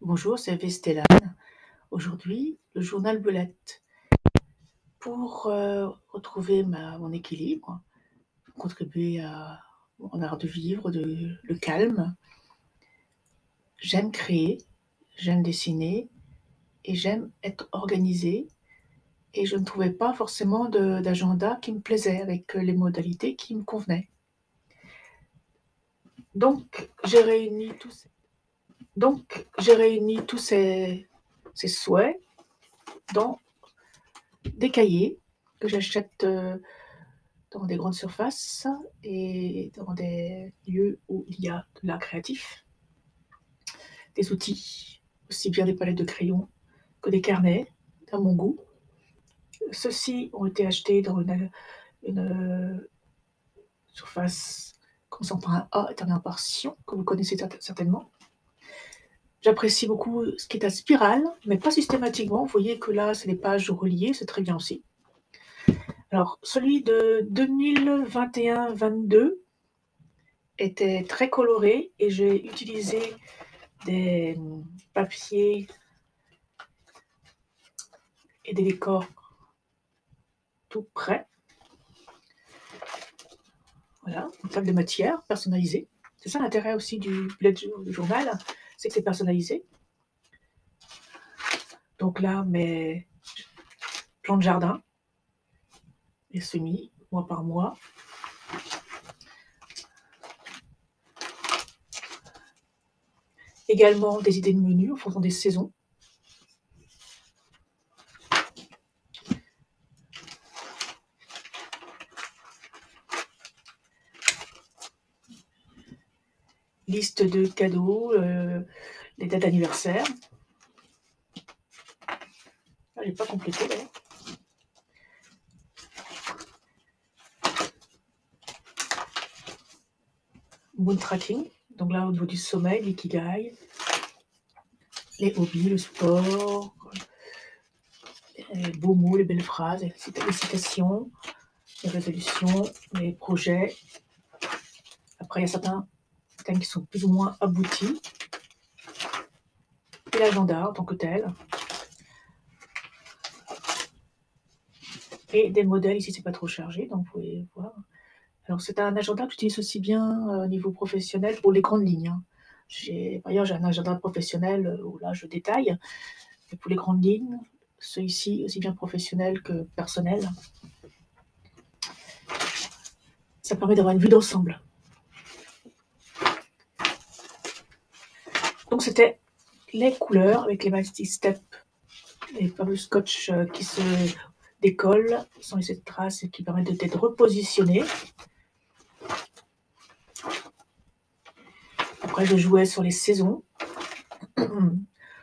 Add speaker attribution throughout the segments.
Speaker 1: Bonjour, c'est Vestelane. Aujourd'hui, le journal Belette. Pour retrouver mon équilibre, contribuer à mon art de vivre, le calme, j'aime créer, j'aime dessiner et j'aime être organisée. Et je ne trouvais pas forcément d'agenda qui me plaisait avec les modalités qui me convenaient. Donc, j'ai réuni tous ces souhaits dans des cahiers que j'achète dans des grandes surfaces et dans des lieux où il y a de l'art créatif, des outils, aussi bien des palettes de crayons que des carnets, à mon goût. Ceux-ci ont été achetés dans une surface commençant par un A et terminant par Sion, que vous connaissez certainement. J'apprécie beaucoup ce qui est à spirale, mais pas systématiquement. Vous voyez que là, c'est des pages reliées, c'est très bien aussi. Alors, celui de 2021-22 était très coloré et j'ai utilisé des papiers et des décors tout prêts. Voilà, une table de matière personnalisée. C'est ça l'intérêt aussi du journal, c'est que c'est personnalisé. Donc là, mes plans de jardin, les semis, mois par mois. Également des idées de menus en fonction des saisons. Liste de cadeaux, les dates d'anniversaire. Ah, j'ai pas complété d'ailleurs. Moon tracking, donc là au niveau du sommeil, l'ikigai, les hobbies, le sport, les beaux mots, les belles phrases, les citations, les résolutions, les projets. Après, il y a certains thèmes qui sont plus ou moins aboutis. Et l'agenda en tant que tel. Et des modèles, ici c'est pas trop chargé, donc vous pouvez voir. Alors c'est un agenda que j'utilise aussi bien au niveau professionnel pour les grandes lignes. Par ailleurs, j'ai un agenda professionnel où là je détaille. Et pour les grandes lignes, celui-ci aussi bien professionnel que personnel. Ça permet d'avoir une vue d'ensemble. Donc c'était les couleurs avec les mastic step, les fameux scotch qui se décollent sans laisser de traces et qui permettent d'être repositionnés. Après, je jouais sur les saisons,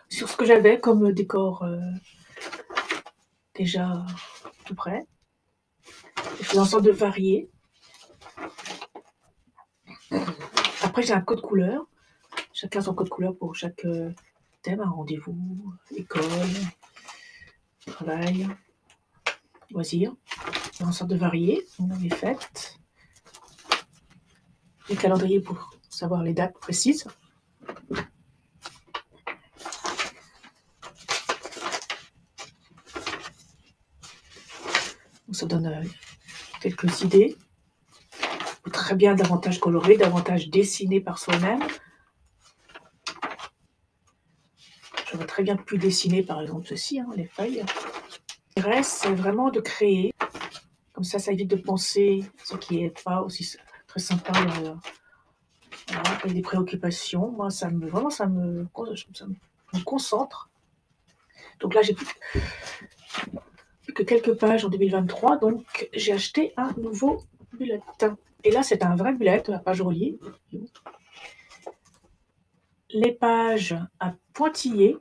Speaker 1: sur ce que j'avais comme décor déjà tout prêt. Je faisais en sorte de varier. Après, j'ai un code couleur. Chacun son code couleur pour chaque thème, un rendez-vous, école, travail, loisirs. J'ai en sorte de varier. On a les fêtes. Les calendriers pour savoir les dates précises. Donc, ça donne quelques idées. Très bien, davantage coloré, davantage dessiné par soi-même. J'aurais très bien pu dessiner par exemple ceci, les feuilles. Le reste, c'est vraiment de créer. Comme ça évite de penser, ce qui n'est pas aussi très sympa. Voilà, avec des préoccupations. Moi, ça me concentre. Donc là, j'ai plus que quelques pages en 2023, donc j'ai acheté un nouveau bulletin. Et là, c'est un vrai bulletin, la page reliée. Les pages à pointillés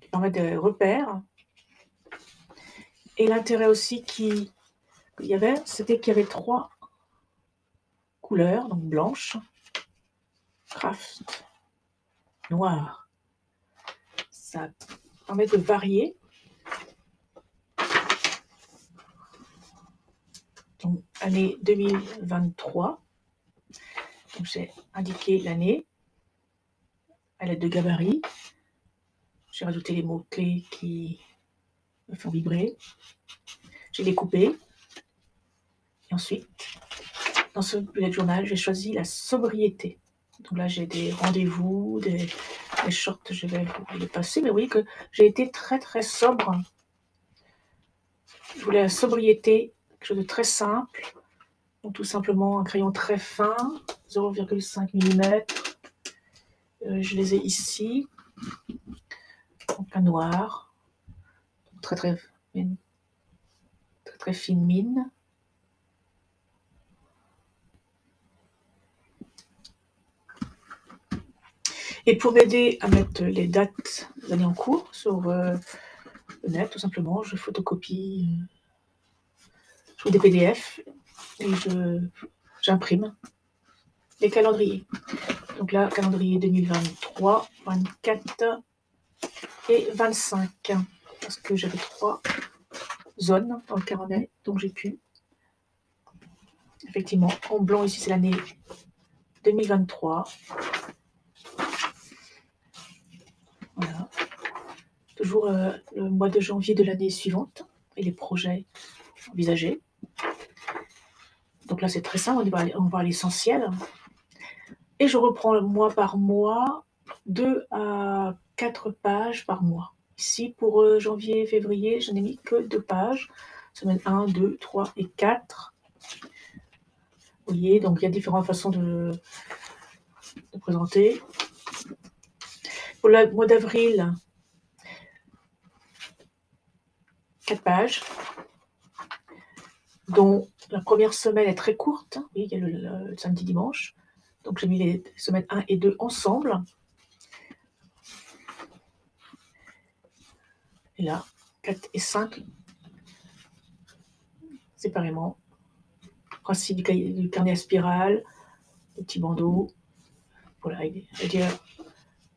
Speaker 1: qui permettent des repères. Et l'intérêt aussi qu'il y avait, c'était qu'il y avait 3 couleurs, donc blanche, craft, noir. Ça permet de varier. Donc, année 2023. Donc j'ai indiqué l'année à l'aide de gabarit. J'ai rajouté les mots-clés qui me font vibrer. J'ai découpé. Et ensuite, dans ce bullet journal, j'ai choisi la sobriété. Donc là, j'ai des rendez-vous, des shorts, je vais vous les passer. Mais vous voyez que j'ai été très très sobre. Je voulais la sobriété, quelque chose de très simple. Donc tout simplement un crayon très fin, 0,5 mm. Je les ai ici. Donc un noir, très très fine mine. Et pour m'aider à mettre les dates des années en cours sur le net, tout simplement, je photocopie, je fais des PDF et j'imprime les calendriers. Donc là, calendrier 2023, 24 et 25. Parce que j'avais 3 zones dans le carnet, donc j'ai pu. Effectivement, en blanc ici, c'est l'année 2023. Voilà. Toujours le mois de janvier de l'année suivante et les projets envisagés. Donc là, c'est très simple, on va à l'essentiel. Et je reprends mois par mois, 2 à 4 pages par mois. Ici, pour janvier, février, je n'ai mis que 2 pages. Semaine 1, 2, 3 et 4. Vous voyez, donc il y a différentes façons de présenter. Pour le mois d'avril, 4 pages, dont la première semaine est très courte. Oui, il y a le samedi, dimanche. Donc j'ai mis les semaines 1 et 2 ensemble. Et là, 4 et 5 séparément. Principe du carnet à spirale, le petit bandeau, voilà, il y a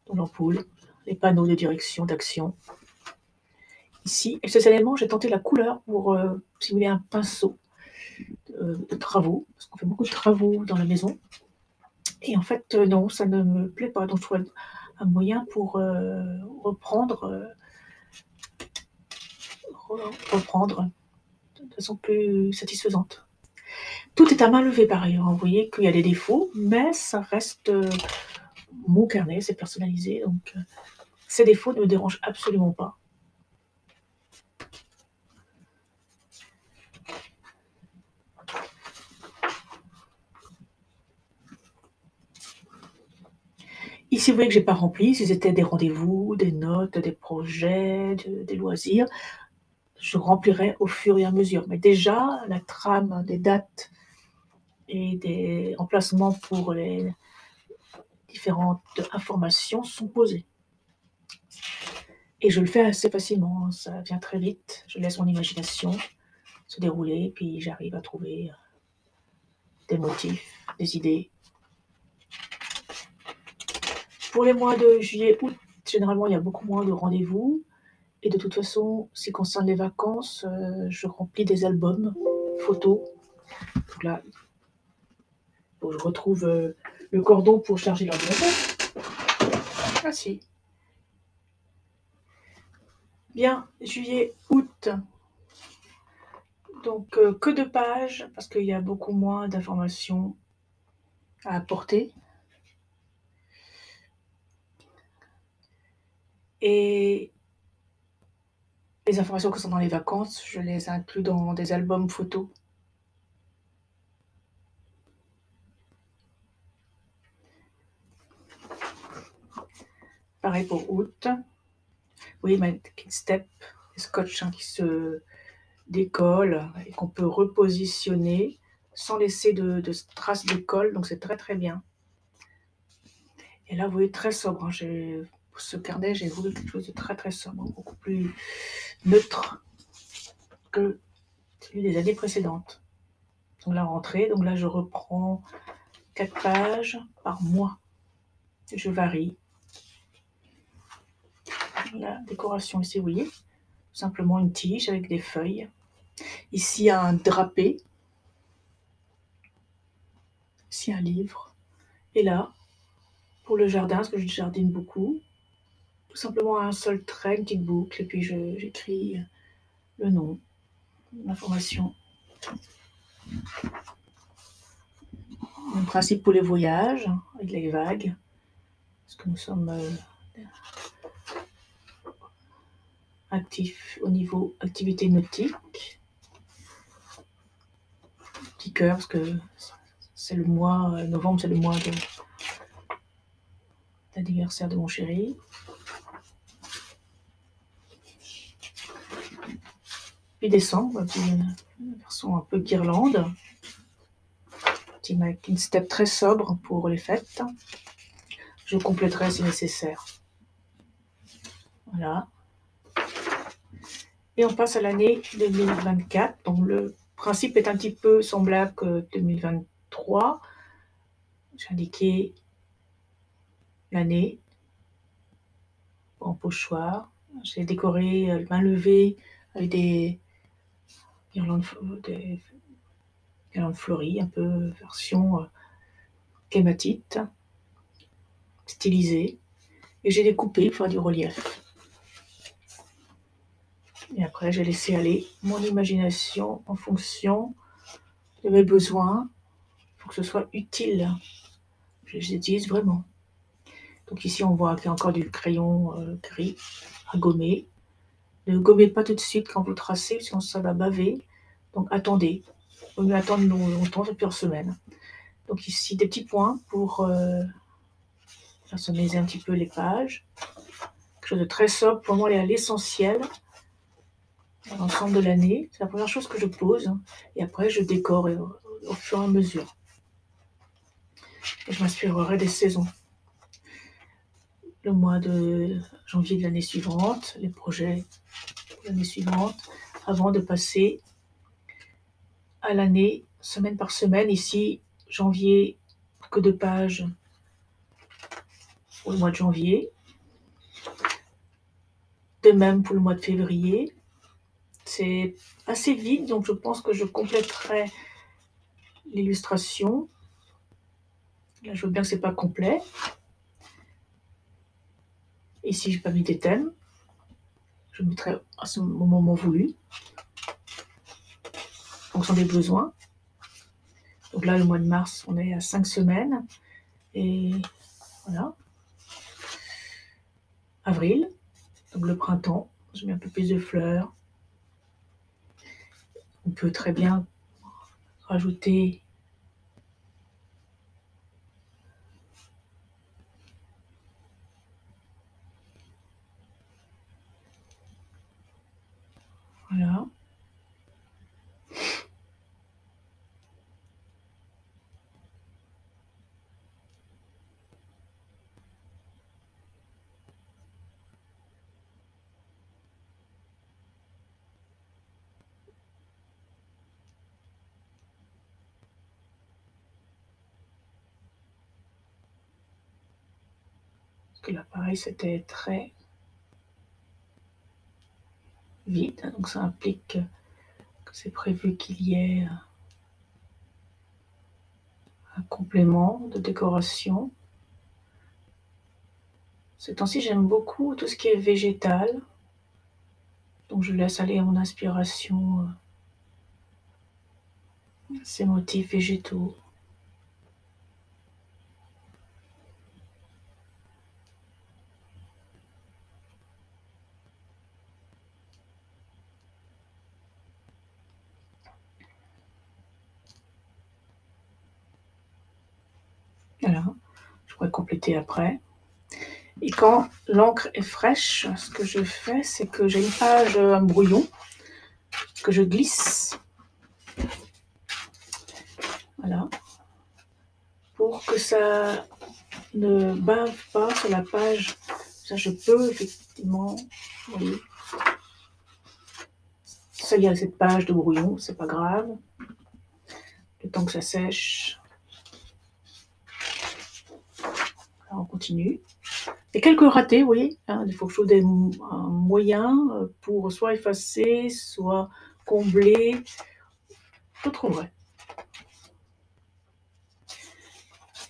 Speaker 1: dans l'ampoule, les panneaux de direction, d'action. Ici, exceptionnellement, j'ai tenté la couleur pour simuler un pinceau de travaux, parce qu'on fait beaucoup de travaux dans la maison. Et en fait, non, ça ne me plaît pas. Donc, je trouve un moyen pour reprendre de façon plus satisfaisante. Tout est à main levée par ailleurs. Vous voyez qu'il y a des défauts, mais ça reste mon carnet, c'est personnalisé. Donc, ces défauts ne me dérangent absolument pas. Ici, vous voyez que je n'ai pas rempli, si c'était des rendez-vous, des notes, des projets, des loisirs, je remplirai au fur et à mesure. Mais déjà, la trame des dates et des emplacements pour les différentes informations sont posés. Et je le fais assez facilement, ça vient très vite. Je laisse mon imagination se dérouler, puis j'arrive à trouver des motifs, des idées. Pour les mois de juillet, août, généralement, il y a beaucoup moins de rendez-vous. Et de toute façon, ce qui concerne les vacances, je remplis des albums photos. Donc là, je retrouve le cordon pour charger l'ordinateur. Ah si. Bien, juillet, août. Donc que 2 pages, parce qu'il y a beaucoup moins d'informations à apporter. Et les informations concernant les vacances, je les inclus dans des albums photos. Pareil pour août. Oui, ma step, les scotch qui se décolle et qu'on peut repositionner sans laisser de traces de colle, donc c'est très très bien. Et là, vous voyez, très sobre. Pour ce carnet, j'ai voulu quelque chose de très très sobre, beaucoup plus neutre que celui des années précédentes. Donc la rentrée, donc là je reprends 4 pages par mois. Je varie. La décoration ici, vous voyez, simplement une tige avec des feuilles. Ici un drapé. Ici un livre. Et là, pour le jardin, parce que je jardine beaucoup, tout simplement un seul trait, une petite boucle, et puis j'écris le nom, l'information. Même principe pour les voyages, avec les vagues, parce que nous sommes actifs au niveau activité nautique. Petit cœur, parce que c'est le mois, novembre, c'est le mois d'anniversaire de mon chéri. Puis décembre, puis une version un peu guirlande. Petit making step très sobre pour les fêtes. Je compléterai si nécessaire. Voilà. Et on passe à l'année 2024. Donc le principe est un petit peu semblable que 2023. J'ai indiqué l'année en pochoir. J'ai décoré le main levée avec des guirlandes fleuries, un peu version clématite, stylisée. Et j'ai découpé pour faire du relief. Et après, j'ai laissé aller mon imagination en fonction de mes besoins pour que ce soit utile. Je les utilise vraiment. Donc ici, on voit qu'il y a encore du crayon gris à gommer. Ne gommez pas tout de suite quand vous tracez, sinon ça va baver. Donc attendez. Il vaut mieux attendre longtemps, plusieurs semaines. Donc ici, des petits points pour personnaliser un petit peu les pages. Quelque chose de très sobre pour moi, aller à l'essentiel dans l'ensemble de l'année. C'est la première chose que je pose. Et après, je décore au fur et à mesure. Et je m'inspirerai des saisons. Le mois de janvier de l'année suivante, les projets de l'année suivante, avant de passer à l'année, semaine par semaine. Ici, janvier, que 2 pages pour le mois de janvier. De même pour le mois de février. C'est assez vide, donc je pense que je compléterai l'illustration. Là, je vois bien que c'est pas complet. Ici, j'ai pas mis des thèmes. Je mettrai à ce moment voulu, en fonction des besoins. Donc là, le mois de mars, on est à 5 semaines. Et voilà. Avril, donc le printemps, je mets un peu plus de fleurs. On peut très bien rajouter voilà. Parce que là, pareil, c'était très vide. Donc ça implique que c'est prévu qu'il y ait un complément de décoration. Ces temps-ci, j'aime beaucoup tout ce qui est végétal. Donc je laisse aller à mon inspiration ces motifs végétaux. Voilà, je pourrais compléter après. Et quand l'encre est fraîche, ce que je fais, c'est que j'ai une page, un brouillon, que je glisse. Voilà. Pour que ça ne bave pas sur la page. Ça, je peux effectivement, vous voyez, ça y a cette page de brouillon, c'est pas grave. Le temps que ça sèche. Alors on continue. Et quelques ratés, vous voyez, hein, il faut que je trouve un moyen pour soit effacer, soit combler. Je trouverai.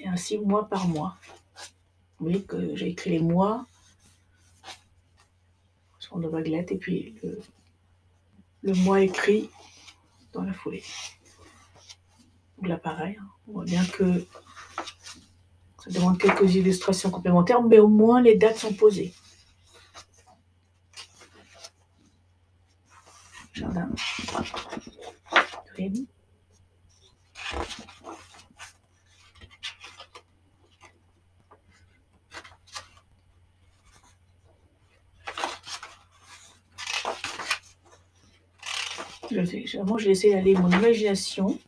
Speaker 1: et ainsi mois par mois. Vous voyez que j'ai écrit les mois sur de vaguelettes et puis le mois écrit dans la foulée. Donc là pareil, hein, on voit bien que ça demande quelques illustrations complémentaires, mais au moins les dates sont posées. Jardin. Dream. Généralement, j'ai laissé aller mon imagination,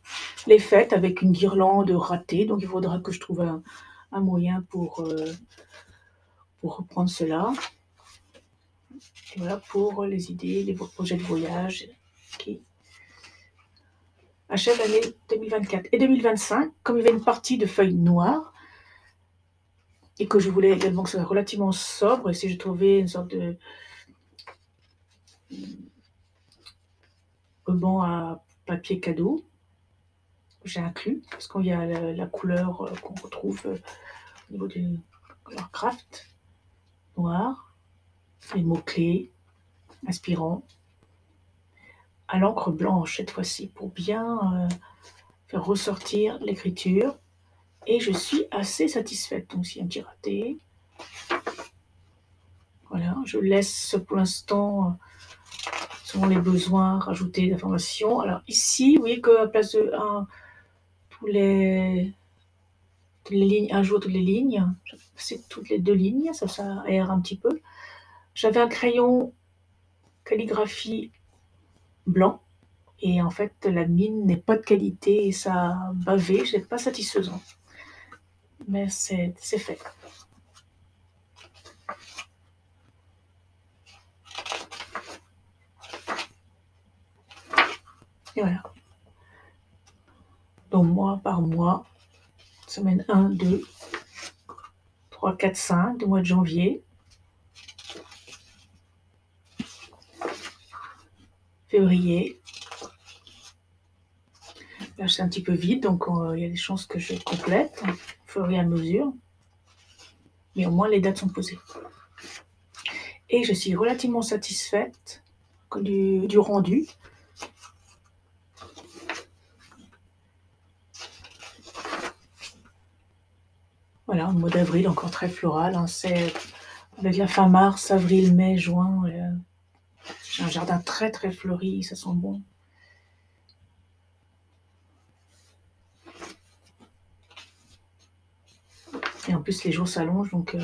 Speaker 1: les fêtes avec une guirlande ratée, donc il faudra que je trouve un moyen pour reprendre cela. Et voilà pour les idées, les projets de voyage qui achèvent l'année 2024. Et 2025, comme il y avait une partie de feuilles noires, et que je voulais également que ce soit relativement sobre, et si je trouvais une sorte de ruban à papier cadeau, j'ai inclus, parce qu'il y a la couleur qu'on retrouve au niveau du couleur craft, noir, les mots-clés, inspirants, à l'encre blanche cette fois-ci, pour bien faire ressortir l'écriture. Et je suis assez satisfaite. Donc, s'il y a un petit raté, voilà, je laisse pour l'instant, selon les besoins, rajouter d'informations. Alors ici, vous voyez qu'à place de toutes les lignes, un jour toutes les lignes, c'est toutes les 2 lignes, ça aère un petit peu. J'avais un crayon calligraphie blanc, et en fait, la mine n'est pas de qualité et ça a bavé, c'est pas satisfaisant. Mais c'est fait. Et voilà. Donc mois par mois, semaine 1, 2, 3, 4, 5 du mois de janvier, février. Là, c'est un petit peu vide, donc il y a des chances que je complète au fur et à mesure. Mais au moins, les dates sont posées. Et je suis relativement satisfaite du rendu. Voilà, au mois d'avril, encore très floral. Hein, c'est avec la fin mars, avril, mai, juin. J'ai un jardin très très fleuri, ça sent bon. Et en plus, les jours s'allongent, donc il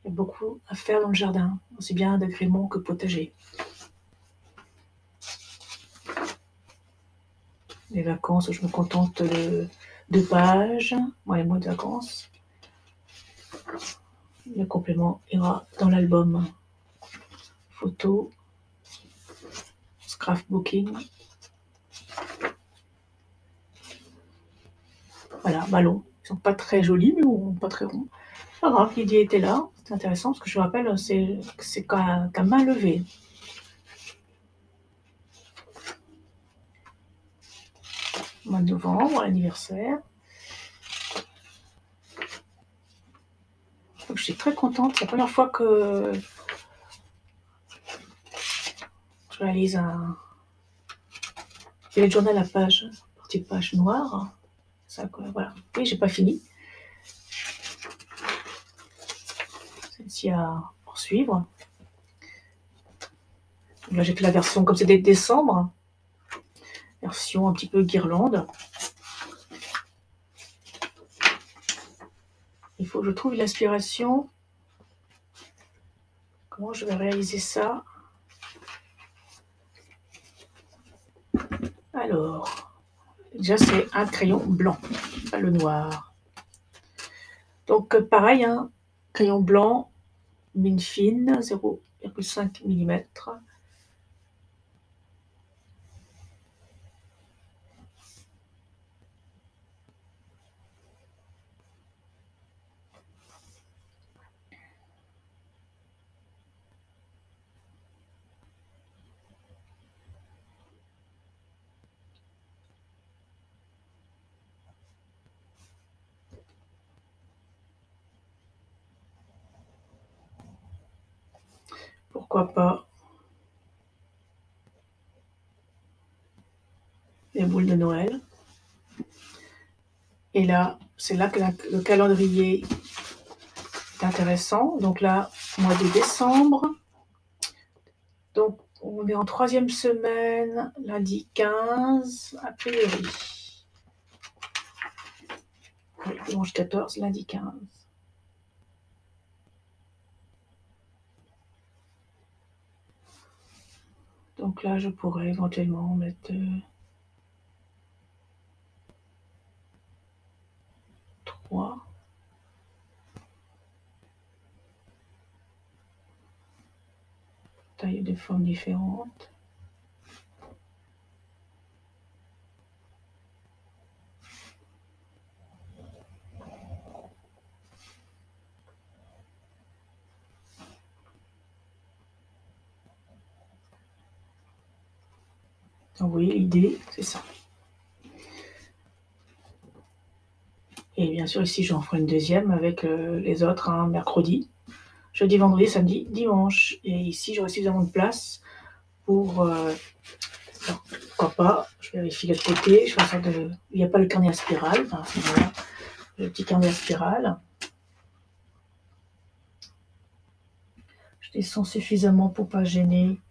Speaker 1: y a beaucoup à faire dans le jardin, aussi bien d'agréments que potager. Les vacances, je me contente de 2 pages, moi les mois de vacances. Le complément ira dans l'album. Photos, scrapbooking. Voilà, ballons. Ils sont pas très jolis, mais bon, pas très ronds. Pas grave, l'idée était là. C'est intéressant, parce que je vous rappelle, c'est qu'à main levée. Mois de novembre, l'anniversaire. Donc, je suis très contente. C'est la première fois que je réalise un bullet journal à page, petite page noire. Ça, voilà. Et j'ai pas fini. Celle-ci à poursuivre. Donc là, j'ai fait la version comme c'était décembre. Version un petit peu guirlande. Il faut que je trouve l'inspiration. Comment je vais réaliser ça? Alors, déjà c'est un crayon blanc, pas le noir. Donc pareil, hein, crayon blanc, mine fine, 0,5 mm. pourquoi pas les boules de Noël. Et là, c'est là que le calendrier est intéressant. Donc là, mois de décembre. Donc, on est en 3e semaine, lundi 15, a priori. Oui, dimanche 14, lundi 15. Donc là, je pourrais éventuellement mettre 3. Taille de formes différentes. Donc, vous voyez, l'idée, c'est ça. Et bien sûr, ici, j'en ferai une deuxième avec les autres, hein, mercredi, jeudi, vendredi, samedi, dimanche. Et ici, j'aurai suffisamment de place pour... alors, pourquoi pas, je vérifie l'autre côté, je fais en sorte de... Il n'y a pas le carnet à spirale, enfin, à ce moment-là, le petit carnet à spirale. Je descends suffisamment pour pas gêner.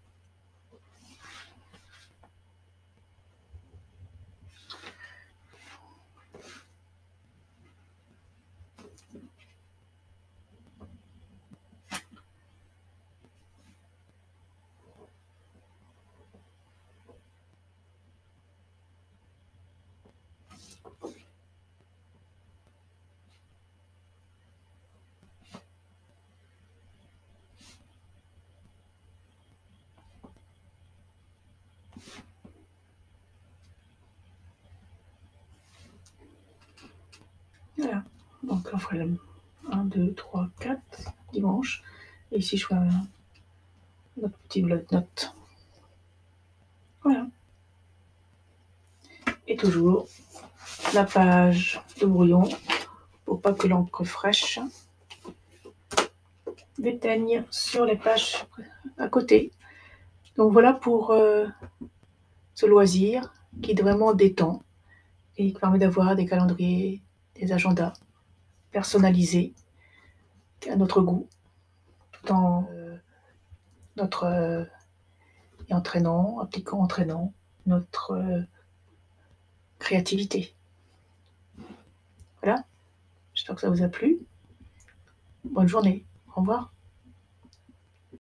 Speaker 1: Voilà, donc on ferait 1, 2, 3, 4 dimanche. Et ici, je ferai notre petit bloc-notes. Voilà. Et toujours la page de brouillon pour pas que l'encre fraîche déteigne sur les pages à côté. Donc voilà pour ce loisir qui vraiment détend et qui permet d'avoir des calendriers, des agendas personnalisés à notre goût, tout en notre et entraînant notre créativité. Voilà, j'espère que ça vous a plu. Bonne journée, au revoir.